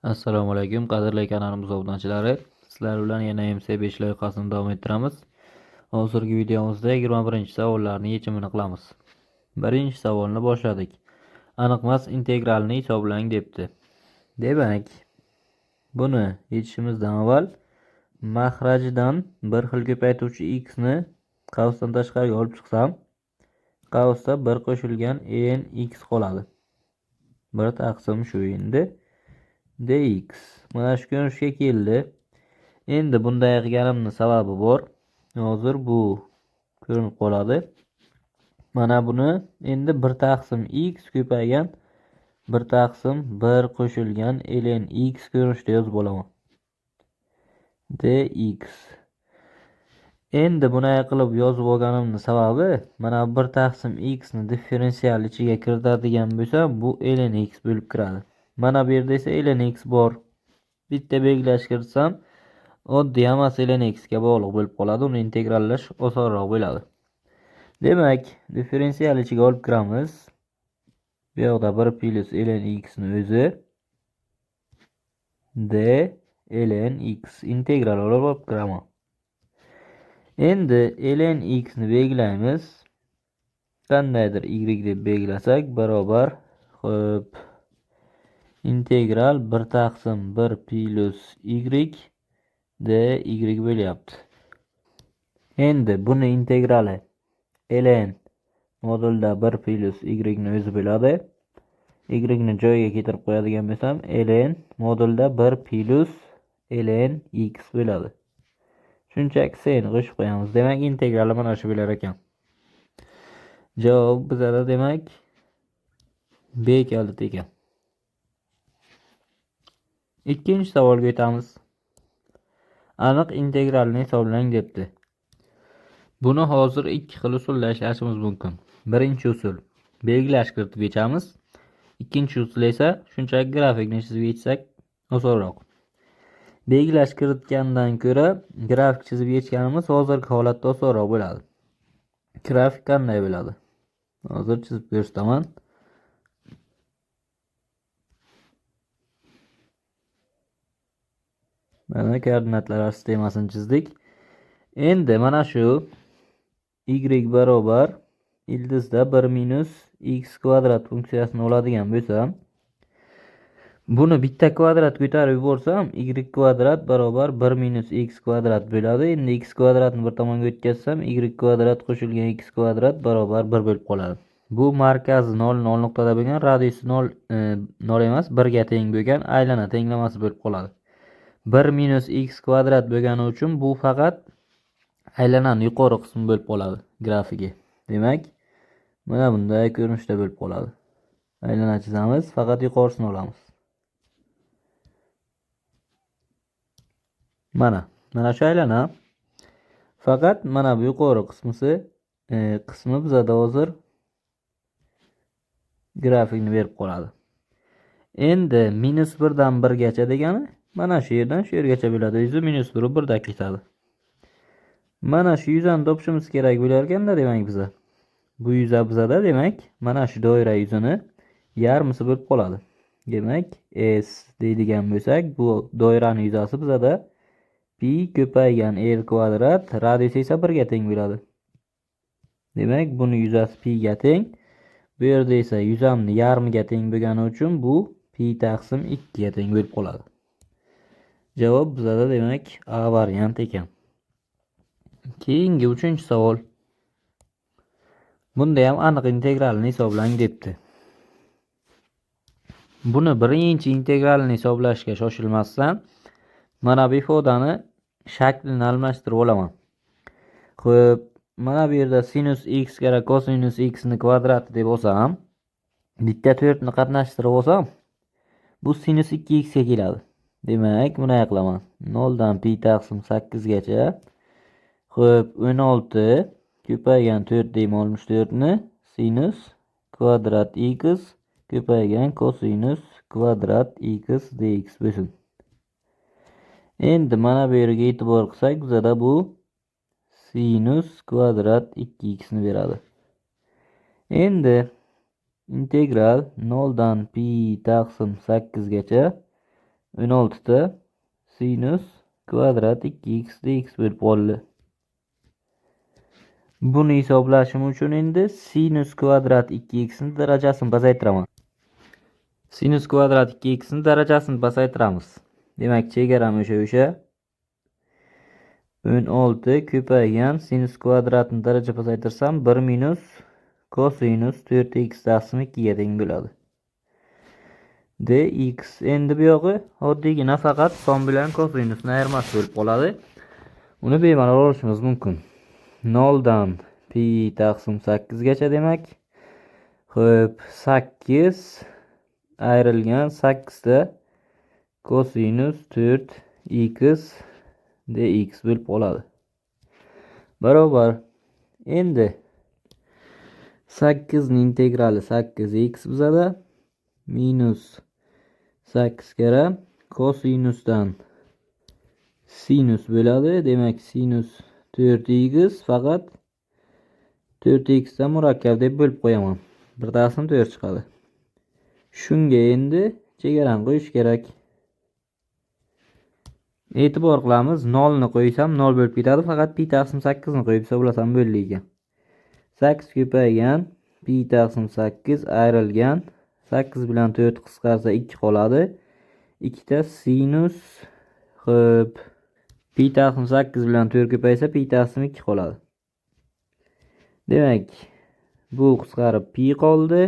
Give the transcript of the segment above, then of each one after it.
Assalomu alaykum, qadrli kanalimiz obunachilari. Sizlar bilan yana MC5 loyihasini davom ettiramiz. Hozirgi videomizda 21-savollarning yechimini qilamiz. Birinchi savolni boshladik. Aniqmas integralni hisoblang debdi. Demak, buni yechishimizdan avval mahrajdan bir xil ko'paytuvchi x ni qavsdan tashqariga olib chiqsam, qavsda 1 qo'shilgan n x qoladi. 1 taqsim shu endi dx. Mana shu ko'rinishga keldi. Endi bunday qilganimning sababi bor. Hozir bu ko'rinib qoladi. Mana buni endi 1 taqsim x ko'paygan 1 taqsim 1 qo'shilgan ln x ko'rinishda yozib olaman. dx. Endi bunday qilib yozib olganimning sababi mana 1 taqsim x ni differensial ichiga kiritadigan bo'lsam, bu ln x bo'lib kiradi. Mana bu yerda esa ln x bor. Bitta belgilash kiritsam, oddiy hammasi ln x ga bog'liq bo'lib qoladi. Uni integrallash osonroq bo'ladi. Demak, differensial ichiga olib kiramiz. Bu yoqda 1 plus ln x ni o'zi d ln x integral olib kiraman. Endi ln x ni belgilaymiz. Qandaydir y deb belgilasak barobar, xo'p, integral 1 taqsim 1 plus y dy bo'lyapti. Endi buni integrali ln modulda 1 plus y ni o'zi bo'ladi. Y ni joyiga keltirib qo'yadigan bo'lsam, ln modulda 1 plus ln x bo'ladi. Shunchaki sen qo'shib qo'yamiz. Demak, integrali mana shu bo'lar ekan. Javob bizada demak B kaliti ekan. Ikkinchi savolga o'tamiz. Aniq integralni hisoblang debdi. Buni hozir ikki xil usulda ishlashimiz mumkin. Birinchi usul belgilash kiritib yechamiz. Ikkinchi usul esa shunchaki grafikni chizib yechsak osonroq. Belgilash kiritgandan ko'ra grafik chizib yechganimiz hozirgi holatda osonroq bo'ladi. Grafik qanday bo'ladi? Hozir chizib ko'rsataman. Mana koordinatlar sistemasini chizdik. Endi mana shu y barobar ildizda 1 minus x kvadrat funksiyasini oladigan bo'lsam, buni bitta kvadrat ko'tarib yuborsam, y kvadrat barobar 1 minus x kvadrat bo'ladi. Endi x kvadratni bir tomonga o'tkazsam, y kvadrat qo'shilgan x kvadrat barobar 1 bo'lib qoladi. Bu markazi 0 nuqtada bo'lgan, radiusi 0 emas, 1 ga teng bo'lgan aylana tenglamasi bo'lib qoladi. 1 minus x kvadrat bo'lgani uchun bu faqat aylananing yuqori qismi bo'lib qoladi grafigi. Demak, mana bunday ko'rinishda bo'lib qoladi. Aylana chizamiz, faqat yuqorisini olamiz. Mana shu aylana. Faqat mana bu yuqori qismi bizada hozir grafikni berib qoladi. Endi minus 1 dan 1 gacha degani mana shu yerdan shu yergacha bo'ladi. Yuzi minus 1 1 da ketadi. Mana shu yuzani topishimiz kerak bo'lar ekanda, demak biza. Bu yuza bizada demak, mana shu doira yuzini yarmisi bo'lib qoladi. Demak, S deydigan bo'lsak, bu doiraning yuzasi bizada pi ko'paygan r kvadrat, radiusi esa 1 ga teng bo'ladi. Demak, buni yuzasi pi ga teng. Bu yerda esa yuzamni yarmiga teng bo'lgani uchun bu pi taqsim 2 ga teng bo'lib qoladi. Javob bizada demak A variant ekan. Keyingi 3-savol. Bunda ham aniq integralni hisoblang debdi. Buni birinchi integralni hisoblashga shoshilmasdan mana bu ifodani shaklini almashtirib olaman. Xo'p, mana bu yerda sinus x kara kosinus x ni kvadrati deb olsam, bitta 4 ni qatnashtirib olsam, bu sinus 2x ga keladi. Demak, buni qilaman. 0 dan pi taqsim 8 gacha. Xo'p, 16 ko'paygan 4 deyman 64 ni sinus kvadrat x ko'paygan kosinus kvadrat x dx bo'lsin. Endi mana bu yerga e'tibor qilsak, bizada bu sinus kvadrat 2x ni beradi. Endi integral 0 dan pi taqsim 8 gacha 16 ta sinus kvadrat 2x dx bo'lib qoldi. Buni hisoblashim uchun endi sinus kvadrat 2x ni darajasini pasaytiraman. Sinus kvadrat 2x ni darajasini pasaytiramiz. Demak, chegaram o'sha 16 ko'paygan sinus kvadratni daraja pasaytirsam 1 minus kosinus 4x taqsim 2 ga teng bo'ladi. dx endi bu yog'i oddiygina faqat son bilan kosinusni ayirmasi bo'lib qoladi. Uni bemalol olishimiz mumkin. 0 dan pi taqsim 8 gacha demak. Xo'p, 8 ayrilgan 8 ta kosinus 4x dx bo'lib qoladi. Barobar. Endi 8 ning integrali 8x bizada minus 8 kara kosinusdan sinus bo'ladi. Demak, sinus 4x faqat 4x dan murakkab deb bo'lib qo'yaman. 1 taqsim 4 chiqadi. Shunga endi chegarani qo'yish kerak. E'tibor qilamiz, 0 ni qo'ysam 0 bo'lib ketadi, faqat pi taqsim 8 ni qo'yib hisoblasam bo'ldi ekan. 8 ko'paygan pi taqsim 8 ayrilgan 8 bilan 4 qisqarsa 2 qoladi. 2 ta sinus, xo'p, pi taqsim 8 bilan 4 ko'paysa pi taqsim 2 qoladi. Demak, bu qisqarib pi qoldi.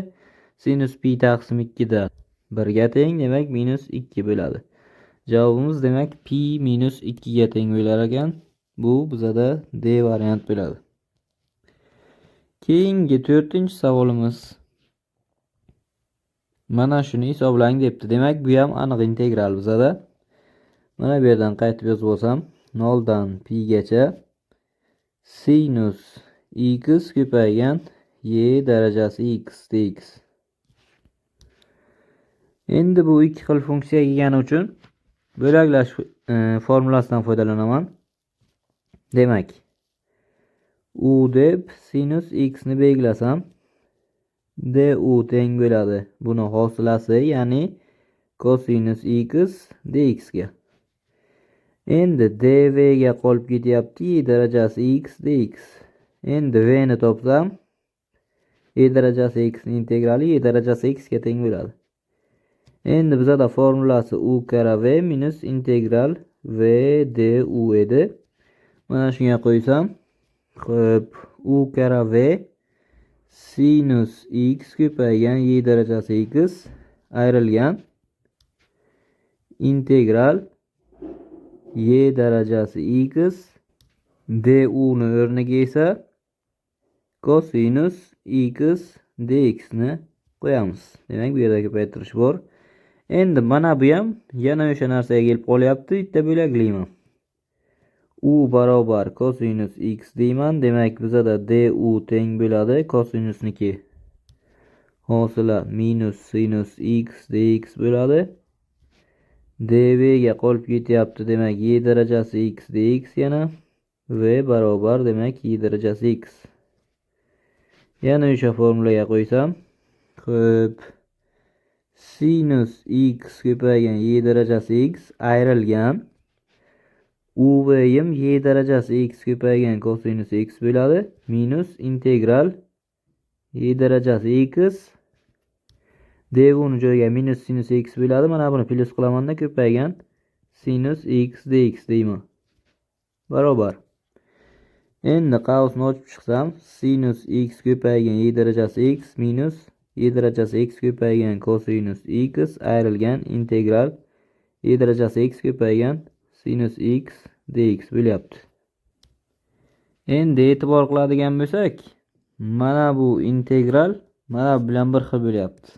Sinus pi taqsim 2 da 1 ga teng, demak minus 2 bo'ladi. Javobimiz demak pi minus 2 ga teng bo'lar ekan. Bu bizada D variant bo'ladi. Keyingi 4-savolimiz. Mana shuni hisoblang debdi. Demak, bu ham aniq integral bizada. Mana bu yerdan qaytib yozib olsam, 0 dan pi gacha sinus x ko'paygan y darajasi x dx. Endi bu ikki xil funksiya kelgani uchun bo'laklash formulasidan foydalanaman. Demak, u deb sinus x ni belgilasam, du teng bo'ladi buni hosilasi, ya'ni kosinus x dx ga. Endi dv ga qolib ketyapti y darajasi x dx. Endi v ni topsam, y darajasi x ni integrali y darajasi x ga teng bo'ladi. Endi bizada formulasi u kara v minus integral v du edi. Mana shunga qo'ysam, xo'p, u kara v sinus x ko'paygan y darajasi x ayrilgan integral y darajasi x du ni o'rniga esa kosinus x dx ni qo'yamiz. Demak, bu yerda ko'paytirish bor. Endi mana bu ham yana o'sha narsaga kelib qolyapti. Bitta bo'laklayman. U barobar kosinus x deyman. Demak, bizada du teng bo'ladi kosinusniki. Hosila minus sinus x dx bo'ladi. dv ga qolib ketyapti. Demak, y darajasi x dx yana v barobar demak y darajasi x. Yana o'sha formulaga qo'ysam, xo'p, sinus x ko'paygan y darajasi x ayrilgan u v'yim y darajasi x ko'paygan kosinus x bo'ladi minus integral y darajasi x du ni joyiga minus sinus x bo'ladi. Mana buni plus qilamanda ko'paygan sinus x dx deyman. Barobar. Endi qavsni ochib chiqsam, sinus x ko'paygan y darajasi x minus y darajasi x ko'paygan kosinus x ayrilgan integral y darajasi x ko'paygan sinus x dx bo'lyapti. Endi e'tibor qiladigan bo'lsak, mana bu integral mana bu bilan bir xil bo'lyapti.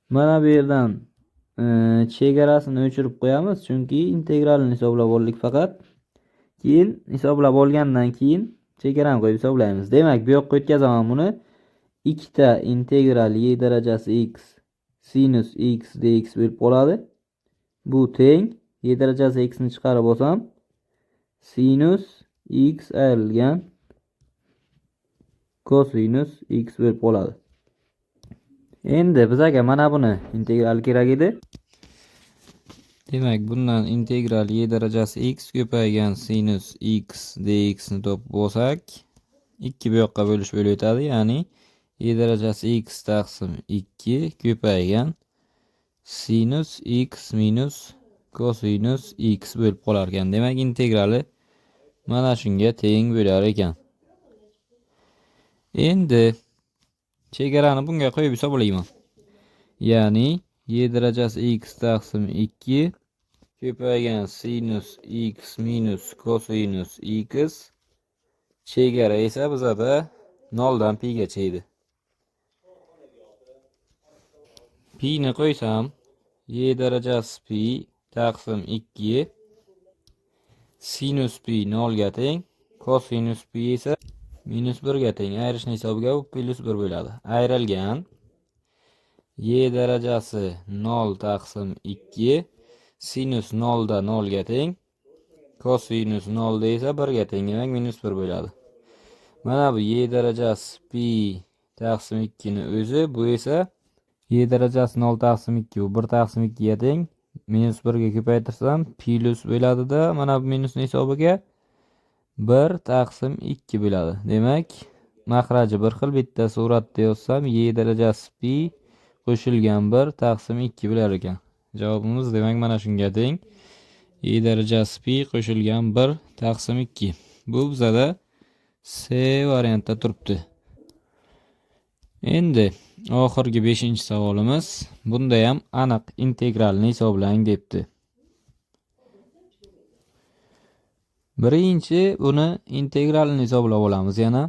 Mana bu yerdan chegarasini o'chirib qo'yamiz, chunki integralni hisoblab oldik faqat. Keyin hisoblab olgandan keyin chegarani qo'yib hisoblaymiz. Demak, bu yoqqa o'tkazaman buni. Ikkita integral y darajasi x sinus x dx bo'lib qoladi. Bu teng y darajasi x ni chiqarib olsam sinus x ayrilgan kosinus x bo'lib qoladi. Endi bizga mana buni integral kerak edi. Demak, bundan integral y darajasi x ko'paygan sinus x dx ni topib olsak, 2 bu yoqqa bo'lish bo'lib o'tadi. Ya'ni y darajasi x taqsim 2 ko'paygan sinus x minus kosinus x bo'lib qolar ekan. Demak, integrali mana shunga teng bo'lar ekan. Endi chegarani bunga qo'yib hisoblayman. Ya'ni y darajasi x taqsim 2 ko'paygan sinus x minus kosinus x, chegara esa bizada 0 dan pi gacha edi. Pi ni qo'ysam, y darajasi pi taqsim 2 sinus pi 0 ga teng, kosinus pi esa minus 1 ga teng. Ayrishni hisobiga bu plus 1 bo'ladi. Ayrilgan y darajasi 0 taqsim 2 sinus 0 da 0 ga teng, kosinus 0 da esa 1 ga teng. Demak, minus 1 bo'ladi. Mana bu y darajasi pi taqsim 2 ni o'zi, bu esa y darajasi 0 taqsim 2, bu 1 taqsim 2 ga teng. Minus 1 ga ko'paytirsam plus bo'ladi-da, mana bu minusning hisobiga 1 taqsim 2 bo'ladi. Demak, mahraji bir xil. Bitta suratda yozsam, y darajasi pi qo'shilgan 1 taqsim 2 bo'lar ekan. Javobimiz demak mana shunga teng. Y darajasi pi qo'shilgan 1 taqsim 2. Bu bizada C variantda turibdi. Endi oxirgi 5-savolimiz. Bunda ham aniq integralni hisoblang debdi. Birinchi buni integralni hisoblab olamiz yana.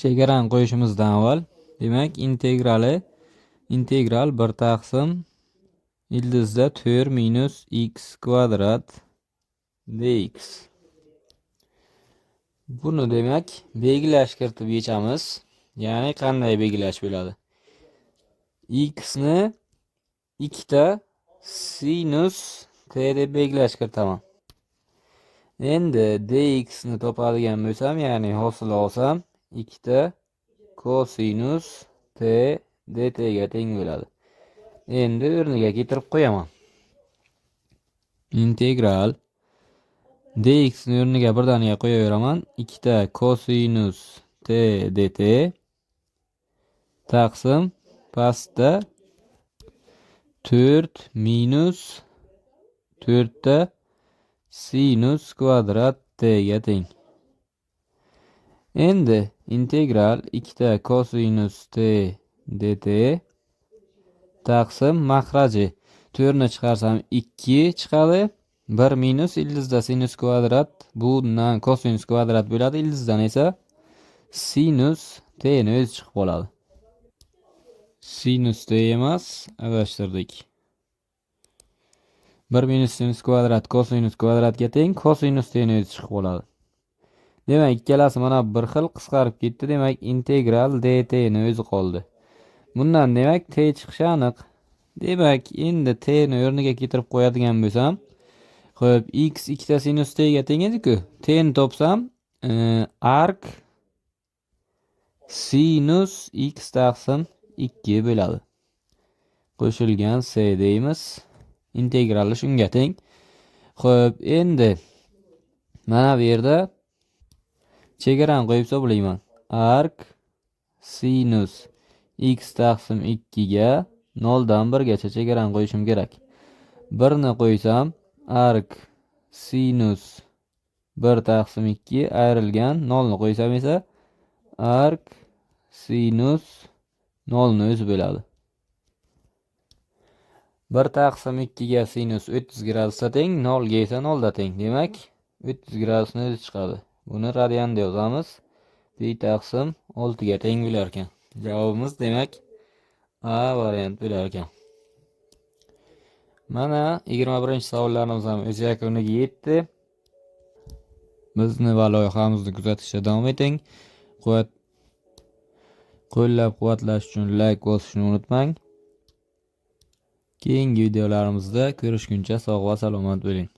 Chegarani qo'yishimizdan avval, demak, integral 1 taqsim ildizda 4 minus x kvadrat dx. Buni demak belgilash kiritib yechamiz. Ya'ni qanday belgilash bo'ladi? X ni 2 ta sinus t deb belgilash kiritaman. Endi dx ni topadigan bo'lsam, ya'ni hosil olsam, 2 ta kosinus t dt ga teng bo'ladi. Endi o'rniga keltirib qo'yaman. Integral dx ni o'rniga birdaniga qo'yaveraman. 2 ta kosinus t dt taqsim pastda 4 minus 4 ta sinus kvadrat t ga teng. Endi integral 2 ta kosinus t dt taqsim mahraji 4 ni chiqarsam 2 chiqadi. 1 minus ildizda sinus kvadrat, bundan kosinus kvadrat bo'ladi. Ildizdan esa sinus t ni o'zi chiqib qoladi. Sinus t emas, adashtirdik. 1 minus sinus kvadrat kosinus kvadratga teng, kosinus t ni o'zi chiqib qoladi. Demak, ikkalasi mana bir xil qisqarib ketdi. Demak, integral dt ni o'zi qoldi. Bundan demak t chiqishi aniq. Demak, endi t ni o'rniga keltirib qo'yadigan bo'lsam, xo'p, x 2 ta sinus t ga teng edi-ku. T ni topsam, arc sinus x taqsim 2 bo'ladi. Qo'shilgan c deymiz. Integrali shunga teng. Xo'p, endi mana bu yerda chegarani qo'yib hisoblayman. Arc sinus x taqsim 2 ga 0 dan 1 gacha chegarani qo'yishim kerak. 1 ni qo'ysam, arc sinus 1 taqsim 2 ayrilgan 0 ni qo'ysam esa arc sinus 0 ni o'zi bo'ladi. 1 taqsim 2 ga sinus 30 gradusda teng, 0 ga esa 0 da teng. Demak, 30 gradusni o'zi chiqadi. Buni radianda yozamiz. Pi taqsim 6 ga teng bo'lar ekan. Javobimiz demak A variant bo'lar ekan. Mana 21-savollarimiz ham o'z yakuniga yetdi. Bizni va loyihamizni kuzatishda davom eting. Qo'llab-quvvatlash uchun like bosishni unutmang. Keyingi videolarimizda ko'rishguncha sog' va salomat bo'ling.